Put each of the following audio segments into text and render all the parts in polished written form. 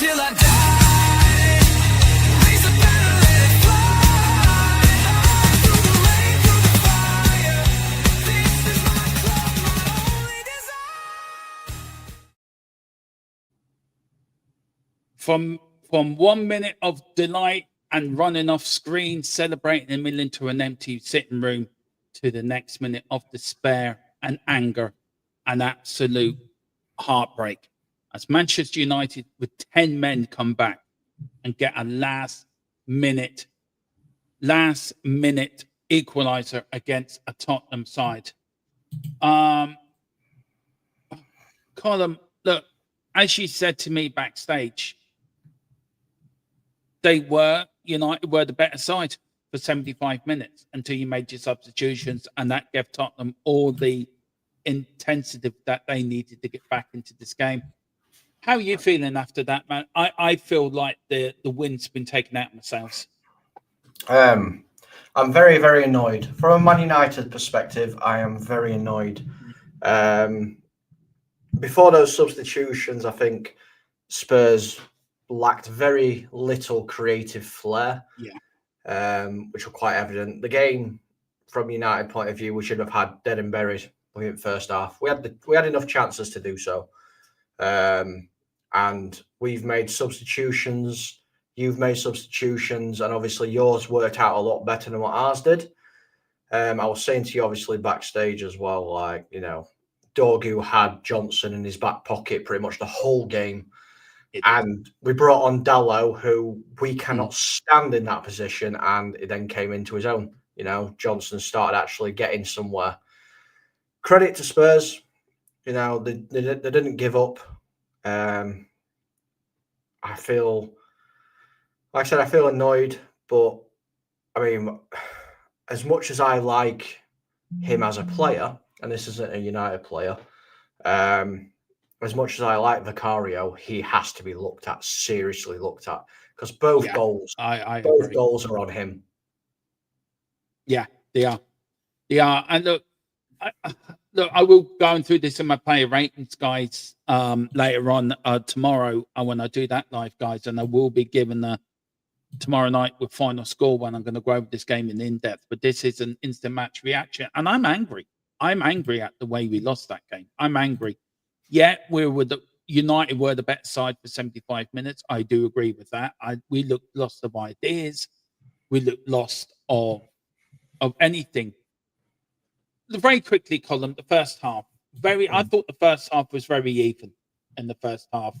till I die. Things are better, let it fly. Through the rain, through the fire. This is my club, my only desire. From 1 minute of delight and running off screen, celebrating a mill into an empty sitting room, to the next minute of despair and anger and absolute heartbreak, as Manchester United with 10 men come back and get a last minute equaliser against a Tottenham side. Colin, look, as you said to me backstage, United were the better side for 75 minutes until you made your substitutions, and that gave Tottenham all the intensity that they needed to get back into this game. How are you feeling after that, man? I feel like the wind's been taken out of my sails. I'm very, very annoyed. From a Man United perspective, I am very annoyed. Before those substitutions, I think Spurs lacked very little creative flair, which were quite evident. The game, from United point of view, we should have had dead and buried in the first half. We had enough chances to do so, and we've made substitutions. You've made substitutions, and obviously yours worked out a lot better than what ours did. I was saying to you, obviously backstage as well, like, you know, Dorgu had Johnson in his back pocket pretty much the whole game. And we brought on Dallo, who we cannot stand in that position, and it then came into his own. You know, Johnson started actually getting somewhere. Credit to Spurs, you know, they didn't give up. I feel, like I said, I feel annoyed, but I mean, as much as I like him as a player, and this isn't a United player, as much as I like Vicario, he has to be seriously looked at, because both goals are on him. Yeah, they are. And look, I will go through this in my player ratings, guys, later on tomorrow when I do that live, guys, and I will be given tomorrow night with final score when I'm going to go over this game in depth. But this is an instant match reaction, and I'm angry. I'm angry at the way we lost that game. I'm angry. Yeah, United were the better side for 75 minutes. I do agree with that. We looked lost of ideas. We looked lost of anything. Very quickly, Colin, the first half. I thought the first half was very even in the first half.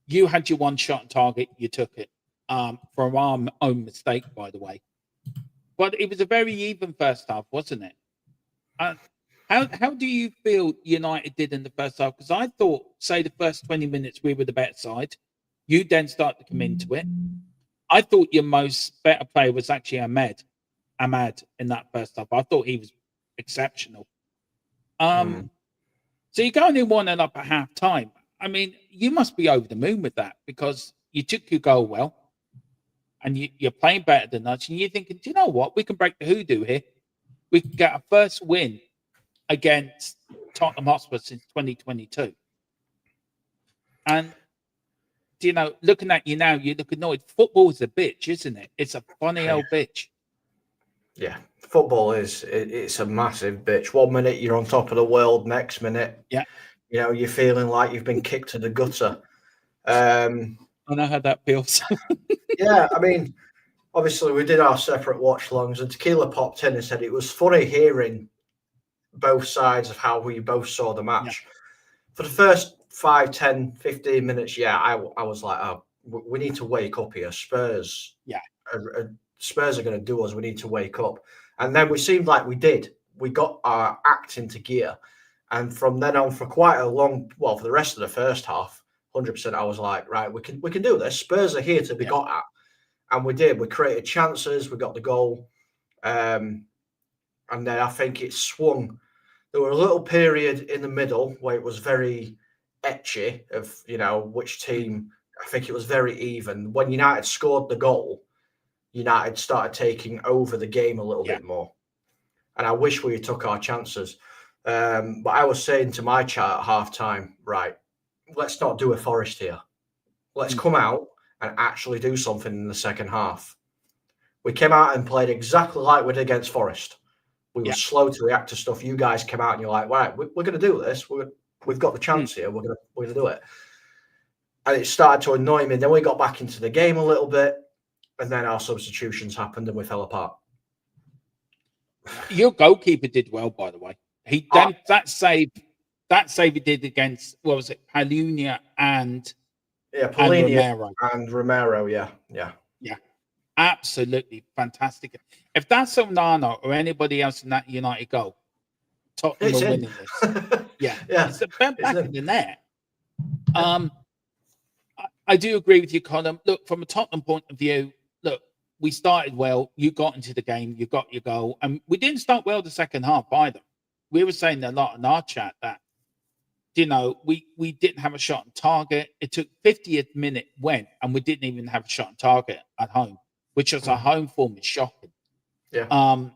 You had your one shot on target. You took it from our own mistake, by the way. But it was a very even first half, wasn't it? How do you feel United did in the first half? Because I thought, say, the first 20 minutes we were the better side. You then start to come into it. I thought your most better player was actually Ahmad in that first half. I thought he was exceptional. So you're going in 1-0 up at half time. I mean, you must be over the moon with that, because you took your goal well, and you're playing better than us, and you're thinking, do you know what? We can break the hoodoo here. We can get a first win against Tottenham Hotspur since 2022. And, you know, looking at you now, you look annoyed. Football is a bitch, isn't it? It's a funny old bitch. Yeah, football it's a massive bitch. 1 minute you're on top of the world, next minute, you know, you're feeling like you've been kicked to the gutter. I know how that feels. Yeah, I mean, obviously we did our separate watch-alongs, and Tequila popped in and said it was funny hearing both sides of how we both saw the match. For the first 5, 10, 15 minutes, I was like, oh, we need to wake up here. Spurs are going to do us. We need to wake up. And then we seemed like we did. We got our act into gear. And from then on, for quite a long, for the rest of the first half, 100%, I was like, right, we can do this. Spurs are here to be got at. And we did. We created chances. We got the goal. And then I think it swung. There were a little period in the middle where it was very etchy of, you know, which team. I think it was very even. When United scored the goal, United started taking over the game a little bit more. And I wish we took our chances. But I was saying to my chat at half time, right, let's not do a Forest here. Let's come out and actually do something in the second half. We came out and played exactly like we did against Forest. We were slow to react to stuff. You guys came out and you're like, right, we're going to do this. We've got the chance here. We're going to do it. And it started to annoy me. Then we got back into the game a little bit, and then our substitutions happened and we fell apart. Your goalkeeper did well, by the way. That save he did against, what was it, Palunia and Romero. And Romero, yeah. Absolutely fantastic. If that's Onana or anybody else in that United goal, Tottenham are winning this. Yeah. It's back in the net. I do agree with you, Colin. Look, from a Tottenham point of view, look, we started well. You got into the game. You got your goal. And we didn't start well the second half either. We were saying a lot in our chat that, you know, we didn't have a shot on target. It took 50th minute went, and we didn't even have a shot on target at home, which was our home form is shocking. Yeah.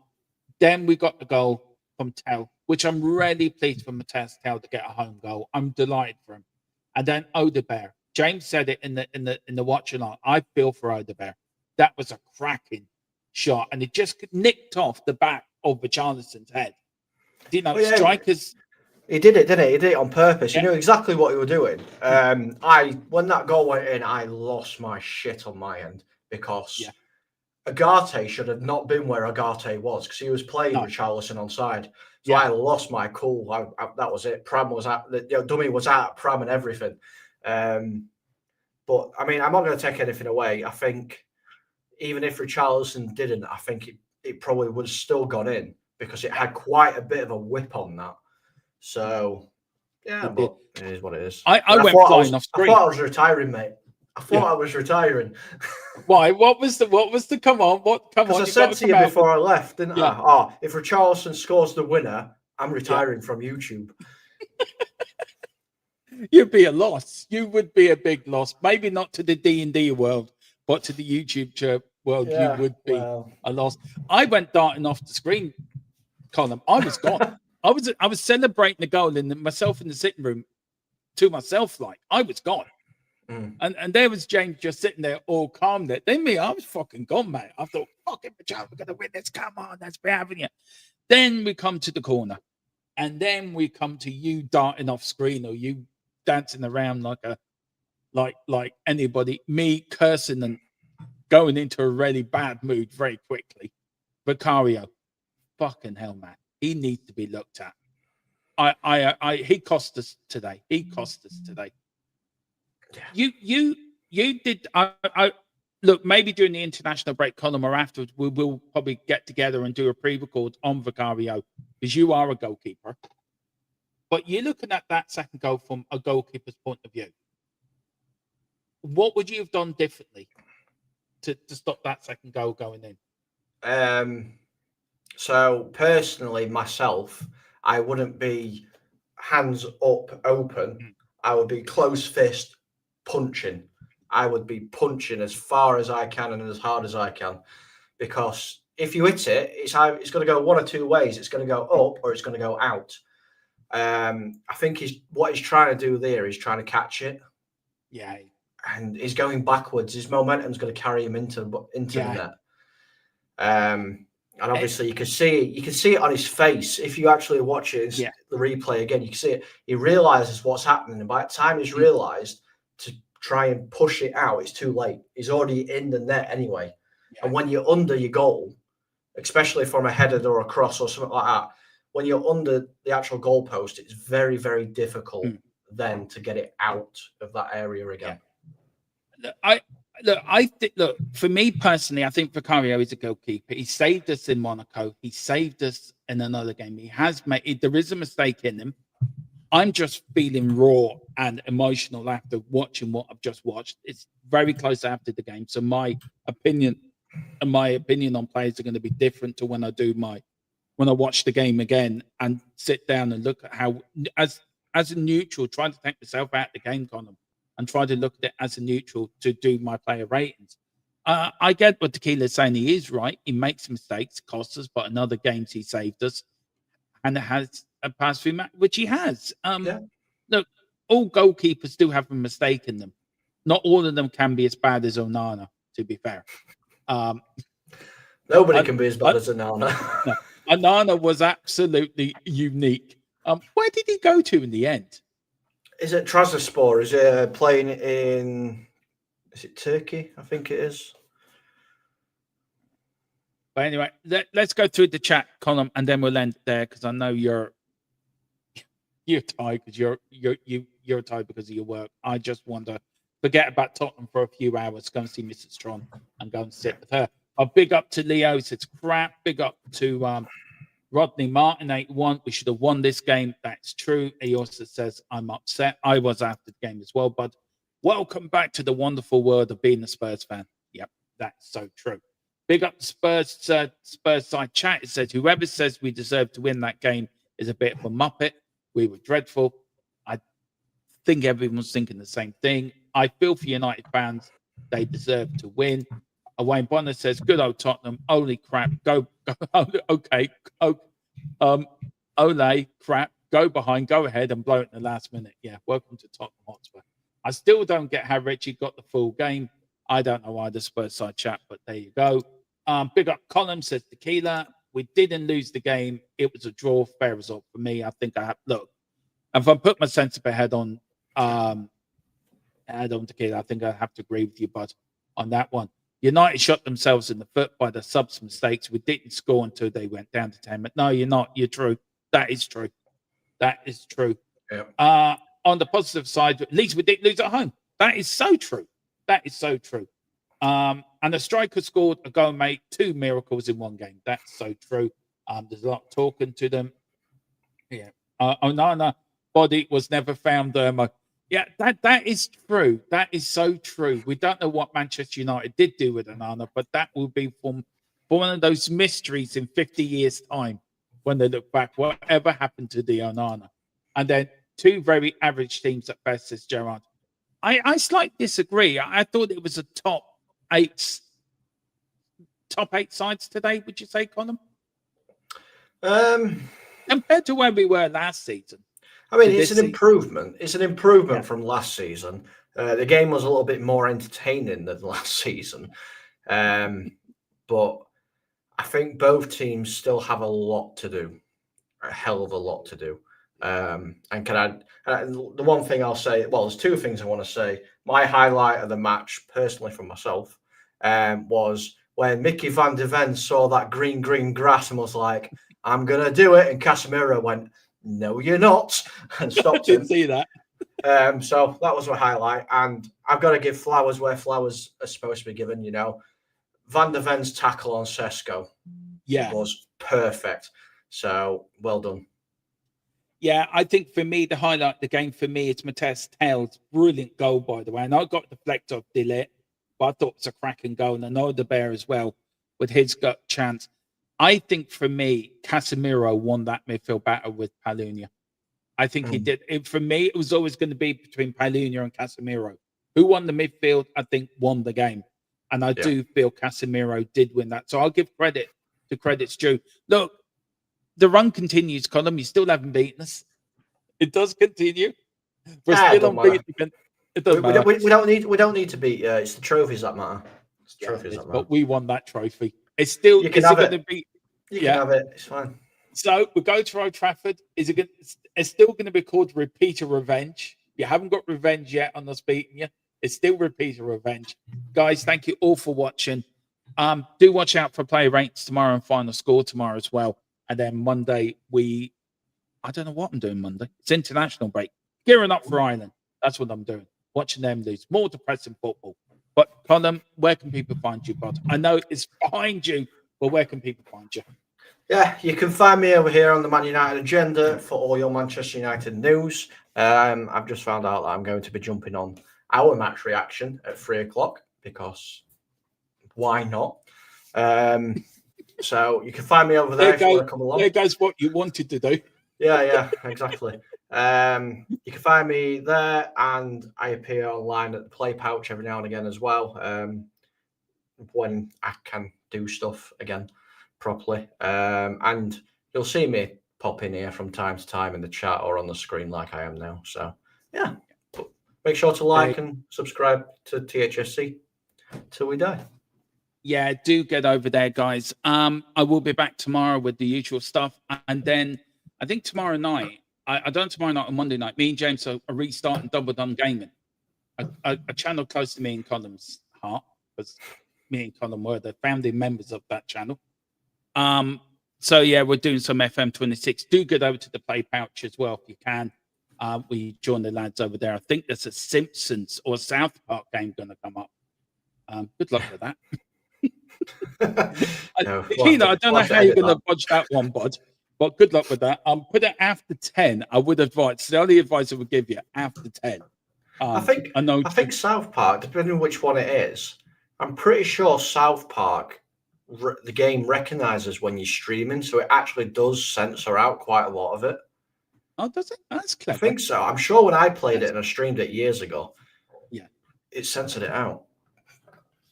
Then we got the goal from Tell, which I'm really pleased for Mateus Tell to get a home goal. I'm delighted for him. And then Odegaard. James said it in the watch along. I feel for Odegaard. That was a cracking shot, and it just nicked off the back of Richarlison's head. You know, strikers. He did it, didn't he? He did it on purpose. He knew exactly what he was doing. When that goal went in, I lost my shit on my end because Agate should have not been where Agate was because he was playing Richarlison on side. So I lost my cool. That was it. Pram was out. Dummy was out. Pram and everything. But I mean, I'm not going to take anything away. I think even if Richarlison didn't, I think it probably would have still gone in because it had quite a bit of a whip on that. So but it is what it is. I went flying off screen. I thought I was retiring, mate. I thought I was retiring. Why? What was the come on? Come on. I said to you before I left, didn't I? Oh, if Richarlison scores the winner, I'm retiring from YouTube. You'd be a loss. You would be a big loss. Maybe not to the D&D world, but to the YouTube world, you would be a loss. I went darting off the screen, Colin. I was gone. I was celebrating the goal and myself in the sitting room to myself, like I was gone. And there was James just sitting there all calm there. Then me, I was fucking gone, mate. I thought, fucking Richard, we're gonna win this. Come on, let's be having you. Then we come to the corner. And then we come to you darting off screen or you dancing around like anybody, me cursing and going into a really bad mood very quickly. Vicario, fucking hell, man. He needs to be looked at. He cost us today. You did. Look, maybe during the international break, Colin, or afterwards, we will probably get together and do a pre-record on Vicario because you are a goalkeeper. But you're looking at that second goal from a goalkeeper's point of view. What would you have done differently to stop that second goal going in? So personally, myself, I wouldn't be hands up open. I would be close fist punching. I would be punching as far as I can and as hard as I can. Because if you hit it, it's going to go one or two ways. It's going to go up or it's going to go out. I think what he's trying to do there is trying to catch it. Yeah. And he's going backwards. His momentum's going to carry him into the net. And obviously you can see it on his face. If you actually watch it, the replay again, you can see it. He realizes what's happening. And by the time he's realized to try and push it out, it's too late. He's already in the net anyway. Yeah. And when you're under your goal, especially from a header or a cross or something like that, when you're under the actual goalpost, it's very, very difficult then to get it out of that area again. Yeah. Look, for me personally, I think Vicario is a goalkeeper. He saved us in Monaco. He saved us in another game. There is a mistake in him. I'm just feeling raw and emotional after watching what I've just watched. It's very close after the game. So my opinion on players are going to be different to when I watch the game again and sit down and look at how, as a neutral, trying to take myself out of the game, Colin, and try to look at it as a neutral to do my player ratings. I get what Tequila is saying. He is right. He makes mistakes, costs us, but in other games he saved us. And it has a pass through match, which he has. Look, all goalkeepers do have a mistake in them. not all of them can be as bad as Onana, to be fair. Nobody I- can be as I- bad as Onana. No, Onana was absolutely unique. Where did he go to in the end? Is it Trabzonspor? Is it playing in? Is it Turkey? I think it is. But anyway, let's go through the chat column and then we'll end there because I know you're tired because you're tired because of your work. I just want to forget about Tottenham for a few hours, go and see Mrs. Tron and go and sit with her. A big up to Leo, says crap. Big up to Rodney Martin 81. We should have won this game. That's true. He also says I'm upset. I was after the game as well, but welcome back to the wonderful world of being a Spurs fan. Yep, that's so true. Big up the Spurs side chat. It says whoever says we deserve to win that game is a bit of a muppet. We were dreadful. I think everyone's thinking the same thing. I feel for United fans. They deserve to win. Wayne Bonner says, good old Tottenham. Holy crap. Go. Okay. Ole, crap. Go behind. Go ahead and blow it in the last minute. Yeah. Welcome to Tottenham Hotspur. I still don't get how Richie got the full game. I don't know why the Spurs side chat, but there you go. Big up Column says Tequila. We didn't lose the game. It was a draw. Fair result for me. I think I have look. If I put my sensible head on Tequila, I think I have to agree with you, bud, on that one. United shot themselves in the foot by the subs mistakes. We didn't score until they went down to 10. But no, you're not. You're true. That is true. That is true. Yeah. On the positive side, at least we didn't lose at home. That is so true. That is so true. And the striker scored a goal, mate. 2 miracles in one game. That's so true. There's a lot of talking to them. Yeah. Onana body was never found. Yeah, that is true. That is so true. We don't know what Manchester United did do with Onana, but that will be from one of those mysteries in 50 years' time when they look back. Whatever happened to the Onana? And then 2 very average teams at best, says Gerard. I slightly disagree. I thought it was a top 8 sides today. Would you say, Colin? Compared to where we were last season. I mean, it's an improvement. It's an improvement from last season. The game was a little bit more entertaining than last season. But I think both teams still have a lot to do, a hell of a lot to do. And the one thing I'll say, well, there's 2 things I want to say. My highlight of the match, personally for myself, was when Mickey van der Ven saw that green grass and was like, I'm going to do it. And Casemiro went, no, you're not, and stopped him. I didn't see that. So that was my highlight. And I've got to give flowers where flowers are supposed to be given, you know. Van der Ven's tackle on Sesko was perfect. So well done. Yeah, I think for me, the highlight of the game for me is Mateus Tail's brilliant goal, by the way. And I got deflected off Dillet, but I thought it was a cracking goal. And I know the Bear as well with his gut chance. I think for me, Casemiro won that midfield battle with Palunia. I think he did. For me, it was always going to be between Palunia and Casemiro. Who won the midfield, I think, won the game. And I do feel Casemiro did win that. So I'll give credit to credit's due. Look, the run continues, Colin. You still haven't beaten us. It does continue. We're still unbeaten. It doesn't matter. We don't need to beat you. It's the trophies that matter. It's the trophies that matter. But we won that trophy. It's still. You can have it. You can have it. It's fine. So we go to Old Trafford. It's still going to be called Repeat of Revenge. You haven't got revenge yet on us beating you. It's still Repeat of Revenge. Guys, thank you all for watching. Do watch out for player rates tomorrow and final score tomorrow as well. And then Monday, I don't know what I'm doing Monday. It's international break. Gearing up for Ireland. That's what I'm doing. Watching them lose. More depressing football. But Colin, where can people find you, bud? I know it's behind you, but where can people find you? Yeah, you can find me over here on the Man United agenda for all your Manchester United news. I've just found out that I'm going to be jumping on our match reaction at 3:00 because why not? So you can find me over there if you want to come along. There goes what you wanted to do. Yeah, exactly. You can find me there, and I appear online at the Play Pouch every now and again as well, when I can do stuff again properly. And you'll see me pop in here from time to time in the chat or on the screen like I am now. So, yeah, Make sure to like and subscribe to THFC till we die. Yeah, do get over there, guys. I will be back tomorrow with the usual stuff. And then I think tomorrow night, I don't know tomorrow night or Monday night, me and James are restarting Double Down Gaming, a channel close to me and Colum's heart, because me and Colin were the founding members of that channel. So yeah, we're doing some FM26. Do get over to the Play Pouch as well if you can. We join the lads over there. I think there's a Simpsons or South Park game going to come up. Good luck with that. I don't know how you're going to budge that one, bud. But good luck with that. Put it after 10. I would advise. It's the only advice I would give you after 10. I think South Park, depending on which one it is, I'm pretty sure South Park, the game recognizes when you're streaming, so it actually does censor out quite a lot of it. Oh, does it? That's clever. I think so. I'm sure when I played it and I streamed it years ago, yeah, it censored it out.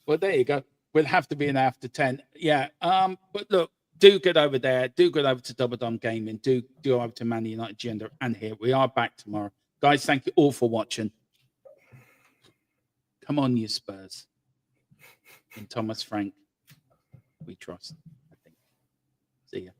Well, there you go. We'll have to be in after 10. Yeah. But look, do get over there. Do get over to Double Dom Gaming. Do go over to Man United Gender and here. We are back tomorrow. Guys, thank you all for watching. Come on, you Spurs. And Thomas Frank, we trust, I think. See ya.